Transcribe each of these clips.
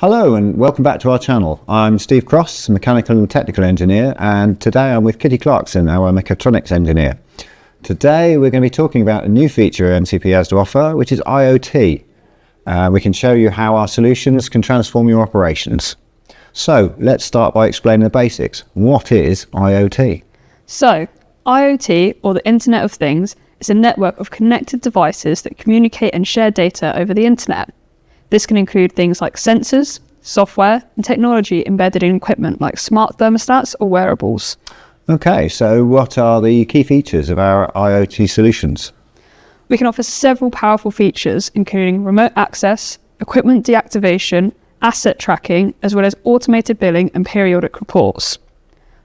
Hello and welcome back to our channel. I'm Steve Cross, Mechanical and Technical Engineer, and today I'm with Kitty Clarkson, our Mechatronics Engineer. Today we're going to be talking about a new feature MCP has to offer, which is IoT. We can show you how our solutions can transform your operations. So let's start by explaining the basics. What is IoT? So, IoT, or the Internet of Things, is a network of connected devices that communicate and share data over the internet. This can include things like sensors, software, and technology embedded in equipment like smart thermostats or wearables. Okay, so what are the key features of our IoT solutions? We can offer several powerful features, including remote access, equipment deactivation, asset tracking, as well as automated billing and periodic reports.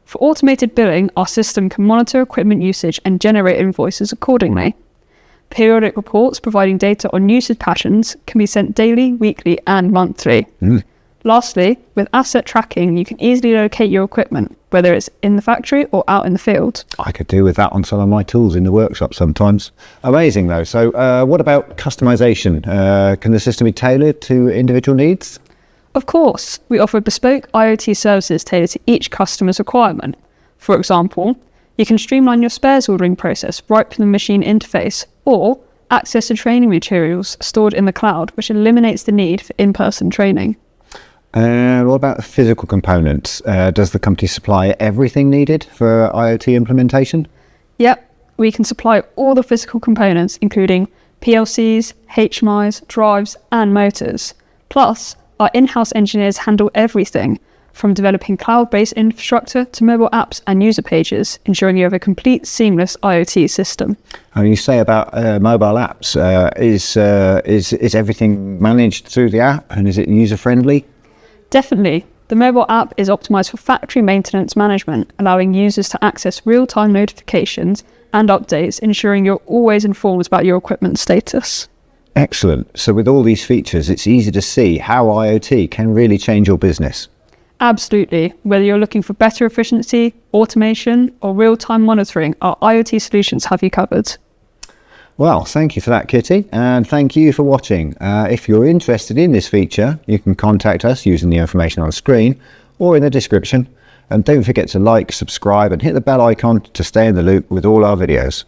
For automated billing, our system can monitor equipment usage and generate invoices accordingly. Periodic reports providing data on usage patterns can be sent daily, weekly, and monthly. Lastly, with asset tracking, you can easily locate your equipment, whether it's in the factory or out in the field. I could do with that on some of my tools in the workshop sometimes. Amazing though. So what about customization? Can the system be tailored to individual needs? Of course, we offer bespoke IoT services tailored to each customer's requirement. For example, you can streamline your spares ordering process right from the machine interface, or access to training materials stored in the cloud, which eliminates the need for in-person training. And what about physical components? Does the company supply everything needed for IoT implementation? Yep, we can supply all the physical components, including PLCs, HMIs, drives, and motors. Plus, our in-house engineers handle everything, from developing cloud-based infrastructure to mobile apps and user pages, ensuring you have a complete, seamless IoT system. And you say about mobile apps, is everything managed through the app, and is it user-friendly? Definitely. The mobile app is optimized for factory maintenance management, allowing users to access real-time notifications and updates, ensuring you're always informed about your equipment status. Excellent. So with all these features, it's easy to see how IoT can really change your business. Absolutely. Whether you're looking for better efficiency, automation, or real-time monitoring, our IoT solutions have you covered. Well, thank you for that, Kitty, and thank you for watching. If you're interested in this feature, you can contact us using the information on the screen or in the description. And don't forget to like, subscribe, and hit the bell icon to stay in the loop with all our videos.